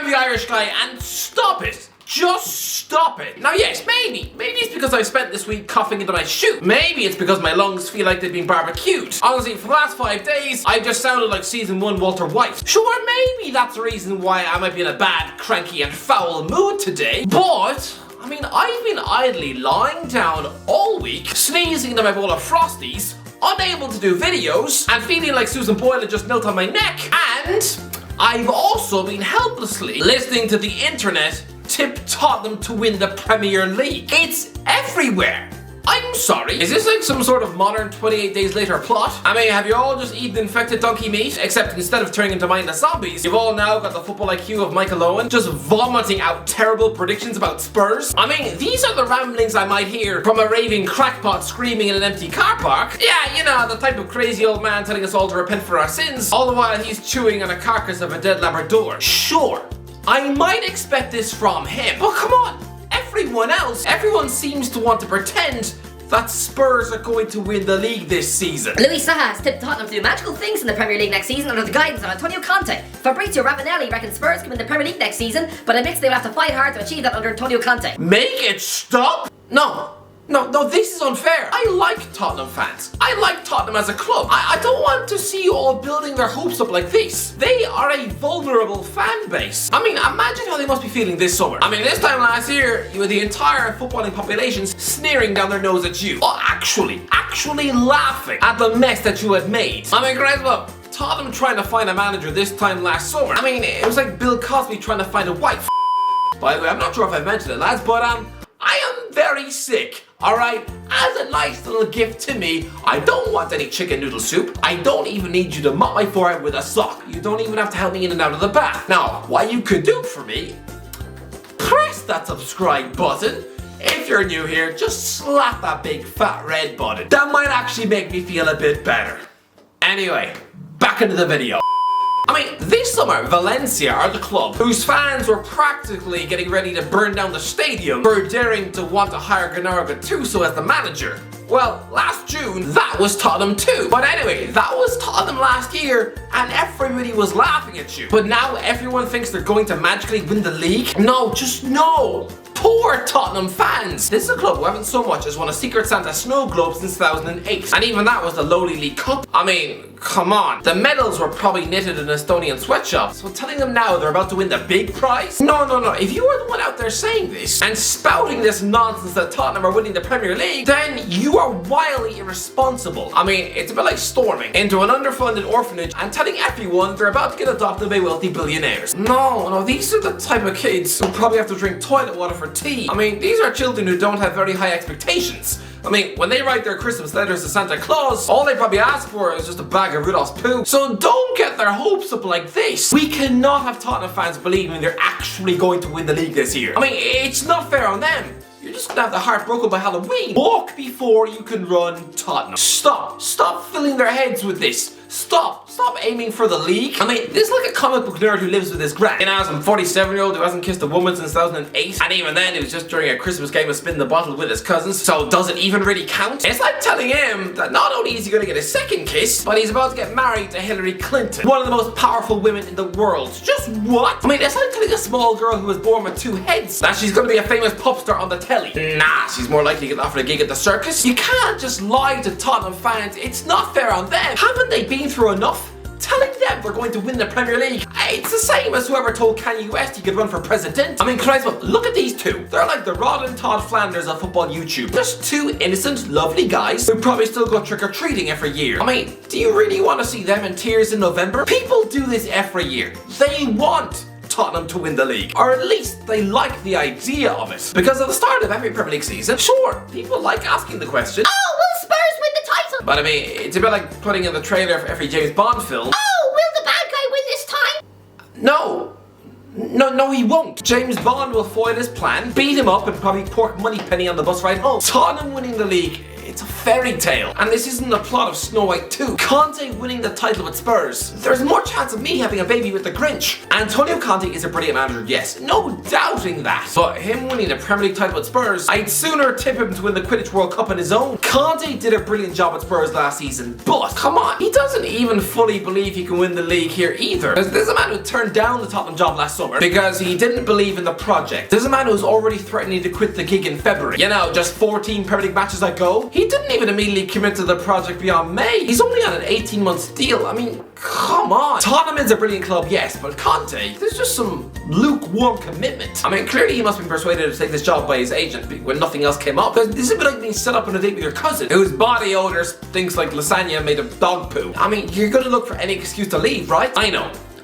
I'm the Irish guy, and stop it! Just stop it. Now yes, maybe it's because I've spent this week coughing into my shoe. Maybe it's because my lungs feel like they've been barbecued. Honestly, for the last 5 days, I've just sounded like season 1 Walter White. Sure, maybe that's the reason why I might be in a bad, cranky and foul mood today, but I mean, I've been idly lying down all week, sneezing into my bowl of Frosties, unable to do videos, and feeling like Susan Boyle had just knelt on my neck, and I've also been helplessly listening to the internet tip Tottenham to win the Premier League. It's everywhere. I'm sorry. Is this like some sort of modern 28 Days Later plot? I mean, have you all just eaten infected donkey meat? Except instead of turning into mindless zombies, you've all now got the football IQ of Michael Owen, just vomiting out terrible predictions about Spurs. I mean, these are the ramblings I might hear from a raving crackpot screaming in an empty car park. Yeah, you know, the type of crazy old man telling us all to repent for our sins, all the while he's chewing on a carcass of a dead Labrador. Sure, I might expect this from him, but come on. Everyone seems to want to pretend that Spurs are going to win the league this season. Luis Saha has tipped Tottenham to do magical things in the Premier League next season under the guidance of Antonio Conte. Fabrizio Ravanelli reckons Spurs can win the Premier League next season, but admits they will have to fight hard to achieve that under Antonio Conte. Make it stop? No, this is unfair. I like Tottenham fans. I like Tottenham as a club. I don't want to see you all building their hopes up like this. They are a vulnerable fan base. I mean, imagine how they must be feeling this summer. I mean, this time last year, you had the entire footballing population sneering down their nose at you. Or actually laughing at the mess that you had made. I mean, guys, look, Tottenham trying to find a manager this time last summer. I mean, it was like Bill Cosby trying to find a wife. By the way, I'm not sure if I've mentioned it, lads, but I am very sick, alright? As a nice little gift to me, I don't want any chicken noodle soup. I don't even need you to mop my forehead with a sock. You don't even have to help me in and out of the bath. Now, what you could do for me, press that subscribe button. If you're new here, just slap that big fat red button. That might actually make me feel a bit better. Anyway, back into the video. I mean, this summer, Valencia are the club whose fans were practically getting ready to burn down the stadium for daring to want to hire Gennaro Gattuso as the manager. Well, last June, that was Tottenham too. But anyway, that was Tottenham last year, and everybody was laughing at you. But now everyone thinks they're going to magically win the league? No, just no. Poor Tottenham fans! This is a club who haven't so much as won a Secret Santa snow globe since 2008. And even that was the lowly League Cup. I mean, come on. The medals were probably knitted in an Estonian sweatshop. So telling them now they're about to win the big prize? No. If you were the one out there saying this and spouting this nonsense that Tottenham are winning the Premier League, then you are wildly irresponsible. I mean, it's a bit like storming into an underfunded orphanage and telling everyone they're about to get adopted by wealthy billionaires. No, these are the type of kids who probably have to drink toilet water for tea. I mean, these are children who don't have very high expectations. I mean, when they write their Christmas letters to Santa Claus, all they probably ask for is just a bag of Rudolph's poo. So don't get their hopes up like this. We cannot have Tottenham fans believing they're actually going to win the league this year. I mean, it's not fair on them. You're just gonna have the heart broken by Halloween. Walk before you can run, Tottenham. Stop filling their heads with this. Stop aiming for the league. I mean, this is like a comic book nerd who lives with his gran. You know, some 47-year-old who hasn't kissed a woman since 2008. And even then, it was just during a Christmas game of spin the bottle with his cousins. So does it even really count? It's like telling him that not only is he gonna get a second kiss, but he's about to get married to Hillary Clinton, one of the most powerful women in the world. Just what? I mean, it's like telling a small girl who was born with 2 heads that she's gonna be a famous pop star on the telly. Nah, she's more likely to get offered a gig at the circus. You can't just lie to Tottenham fans. It's not fair on them. Haven't they been through enough? Telling them they're going to win the Premier League. It's the same as whoever told Kanye West he could run for president. I mean, Christ, look at these two. They're like the Rod and Todd Flanders of football YouTube. Just 2 innocent, lovely guys who probably still go trick-or-treating every year. I mean, do you really want to see them in tears in November? People do this every year. They want Tottenham to win the league, or at least they like the idea of it. Because at the start of every Premier League season, sure, people like asking the question, Oh, will Spurs win the title? but I mean, it's a bit like putting in the trailer for every James Bond film. Oh, will the bad guy win this time? No, he won't. James Bond will foil his plan, beat him up, and probably pork Moneypenny on the bus ride home. Tottenham winning the league, it's a fairy tale. And this isn't the plot of Snow White 2. Conte winning the title with Spurs. There's more chance of me having a baby with the Grinch. Antonio Conte is a brilliant manager, yes, no doubting that. But him winning the Premier League title with Spurs, I'd sooner tip him to win the Quidditch World Cup on his own. Conte did a brilliant job with Spurs last season, but come on, he doesn't even fully believe he can win the league here either. There's a man who turned down the Tottenham job last summer because he didn't believe in the project. There's a man who's already threatening to quit the gig in February. You know, just 14 Premier League matches ago. He didn't even immediately commit to the project beyond May. He's only on an 18-month deal. I mean, come on. Tottenham is a brilliant club, yes, but Conte, there's just some lukewarm commitment. I mean, clearly he must be persuaded to take this job by his agent when nothing else came up. This is a bit like being set up on a date with your cousin, whose body odor stinks like lasagna made of dog poo. I mean, you're gonna look for any excuse to leave, right?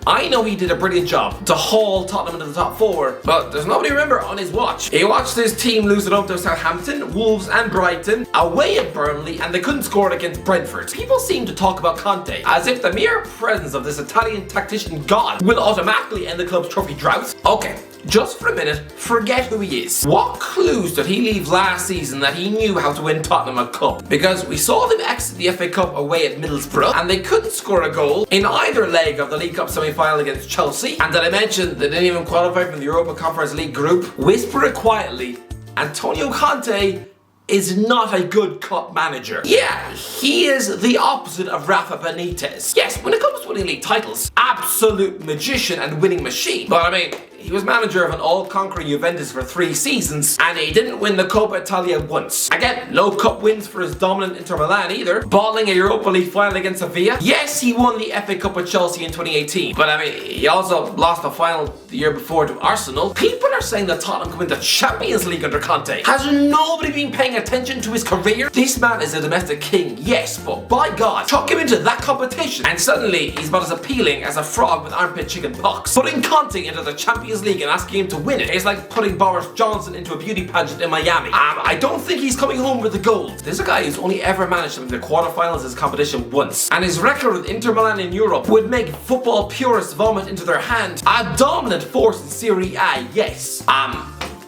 I know he did a brilliant job to haul Tottenham into the top 4, but there's nobody to remember on his watch. He watched his team lose it up to Southampton, Wolves and Brighton, away at Burnley, and they couldn't score it against Brentford. People seem to talk about Conte as if the mere presence of this Italian tactician god will automatically end the club's trophy drought. Okay, just for a minute, forget who he is. What clues did he leave last season that he knew how to win Tottenham a cup? Because we saw them exit the FA Cup away at Middlesbrough, and they couldn't score a goal in either leg of the League Cup semi-final against Chelsea. And did I mention they didn't even qualify from the Europa Conference League group? Whisper it quietly, Antonio Conte is not a good cup manager. Yeah, he is the opposite of Rafa Benitez. Yes, when it comes to winning league titles, absolute magician and winning machine. But I mean, he was manager of an all-conquering Juventus for 3 seasons, and he didn't win the Coppa Italia once. Again, no cup wins for his dominant Inter Milan either, balling a Europa League final against Sevilla. Yes, he won the FA Cup with Chelsea in 2018, but I mean, he also lost the final the year before to Arsenal. People are saying that Tottenham can win the Champions League under Conte. Has nobody been paying attention to his career? This man is a domestic king, yes, but by God, chuck him into that competition, and suddenly he's about as appealing as a frog with armpit chicken pox. Putting Conte into the Champions League and asking him to win it is like putting Boris Johnson into a beauty pageant in Miami. I don't think he's coming home with the gold. This is a guy who's only ever managed to make the quarterfinals of his competition once, and his record with Inter Milan in Europe would make football purists vomit into their hand. A dominant force in Serie A, yes.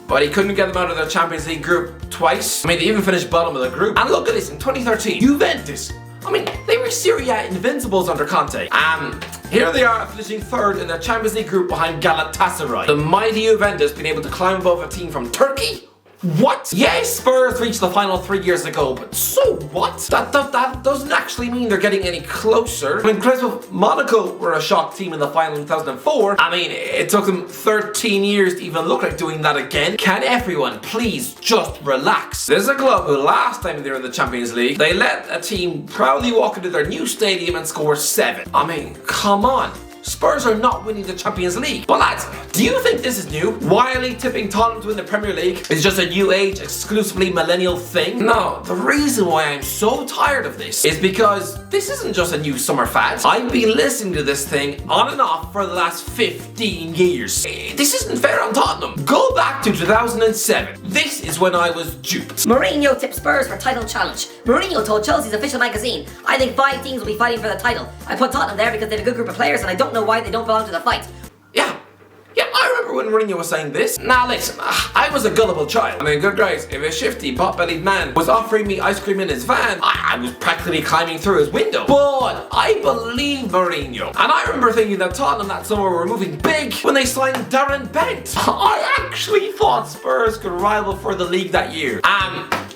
But he couldn't get them out of their Champions League group twice. I mean, they even finished bottom of the group. And look at this, in 2013, Juventus. I mean, they were Serie A invincibles under Conte. Here they are finishing 3rd in their Champions League group behind Galatasaray. The mighty Juventus being able to climb above a team from Turkey? What? Yes, Spurs reached the final 3 years ago, but so what? That doesn't actually mean they're getting any closer. I mean, Monaco were a shock team in the final in 2004. I mean, it took them 13 years to even look like doing that again. Can everyone please just relax? There's a club who last time they were in the Champions League, they let a team proudly walk into their new stadium and score 7. I mean, come on. Spurs are not winning the Champions League. But lads, do you think this is new? Wildly tipping Tottenham to win the Premier League is just a new age, exclusively millennial thing? No, the reason why I'm so tired of this is because this isn't just a new summer fad. I've been listening to this thing on and off for the last 15 years. This isn't fair on Tottenham. Go back to 2007. This is when I was duped. Mourinho tipped Spurs for title challenge. Mourinho told Chelsea's official magazine, I think 5 teams will be fighting for the title. I put Tottenham there because they had a good group of players and I don't know why they don't belong to the fight. Yeah, I remember when Mourinho was saying this. Now listen, I was a gullible child. I mean, good guys, if a shifty, pot-bellied man was offering me ice cream in his van, I was practically climbing through his window. But I believe Mourinho. And I remember thinking that Tottenham that summer were moving big when they signed Darren Bent. I actually thought Spurs could rival for the league that year.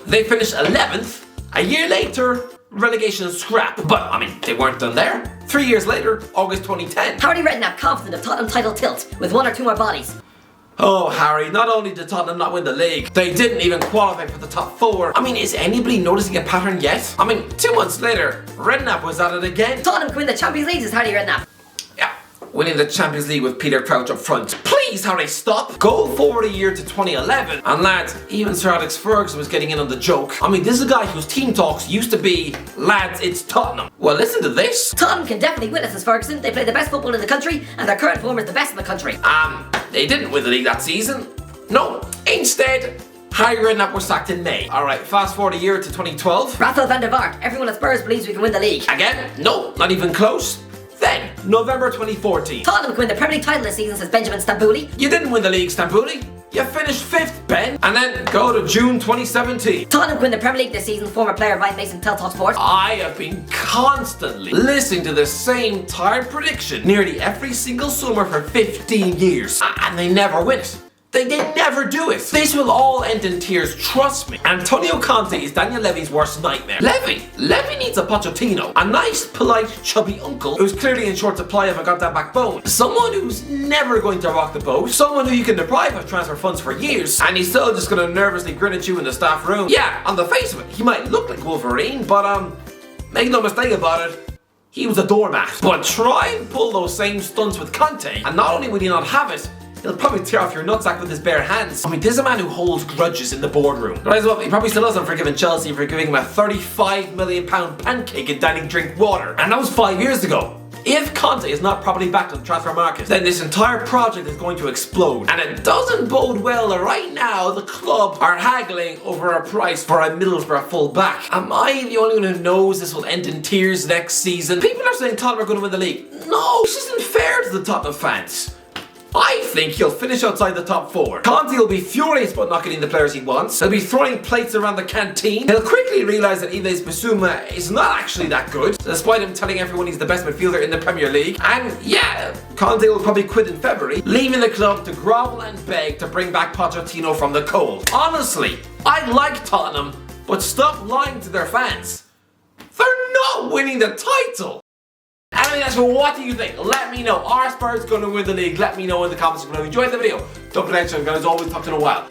They finished 11th. A year later, relegation scrap. But, I mean, they weren't done there. 3 years later, August 2010. Harry Redknapp confident of Tottenham title tilt with 1 or 2 more bodies. Oh, Harry, not only did Tottenham not win the league, they didn't even qualify for the top 4. I mean, is anybody noticing a pattern yet? I mean, 2 months later, Redknapp was at it again. Tottenham can win the Champions League, says Harry Redknapp. Yeah, winning the Champions League with Peter Crouch up front. Please, Harry, stop. Go forward a year to 2011. And lads, even Sir Alex Ferguson was getting in on the joke. I mean, this is a guy whose team talks used to be, lads, it's Tottenham. Well, listen to this. Tottenham can definitely win it, says Ferguson. They play the best football in the country and their current form is the best in the country. They didn't win the league that season. No, instead, Harry Redknapp was sacked in May. Alright, fast forward a year to 2012. Raphael van der Vaart. Everyone at Spurs believes we can win the league. Again, no, not even close. Then, November 2014. Tottenham can win the Premier League title this season, says Benjamin Stambouli. You didn't win the league, Stambouli. You finished 5th, Ben. And then go to June 2017. Tottenham win the Premier League this season, former player Ryan Mason tell TalkSport. I have been constantly listening to the same tired prediction nearly every single summer for 15 years. And they never win it. They never do it. This will all end in tears, trust me. Antonio Conte is Daniel Levy's worst nightmare. Levy needs a Pochettino. A nice, polite, chubby uncle who's clearly in short supply of a goddamn backbone. Someone who's never going to rock the boat. Someone who you can deprive of transfer funds for years. And he's still just gonna nervously grin at you in the staff room. Yeah, on the face of it, he might look like Wolverine, but make no mistake about it, he was a doormat. But try and pull those same stunts with Conte, and not only would he not have it, he'll probably tear off your nutsack with his bare hands. I mean, this is a man who holds grudges in the boardroom. Right, well, he probably still hasn't forgiven Chelsea for giving him a £35 million pancake and dining drink water. And that was 5 years ago. If Conte is not properly backed on the transfer market, then this entire project is going to explode. And it doesn't bode well that right now the club are haggling over a price for a Middlesbrough full back. Am I the only one who knows this will end in tears next season? People are saying Tottenham are going to win the league. No, this isn't fair to the Tottenham fans. I think he'll finish outside the top 4. Conte will be furious about not getting the players he wants. He'll be throwing plates around the canteen. He'll quickly realise that Yves Bissouma is not actually that good, despite him telling everyone he's the best midfielder in the Premier League. And yeah, Conte will probably quit in February, leaving the club to grovel and beg to bring back Pochettino from the cold. Honestly, I like Tottenham, but stop lying to their fans. They're not winning the title. Anyway, that's what do you think? Let me know. Are Spurs going to win the league? Let me know in the comments below. Enjoyed the video. Don't forget to, guys, always talk to you in a while.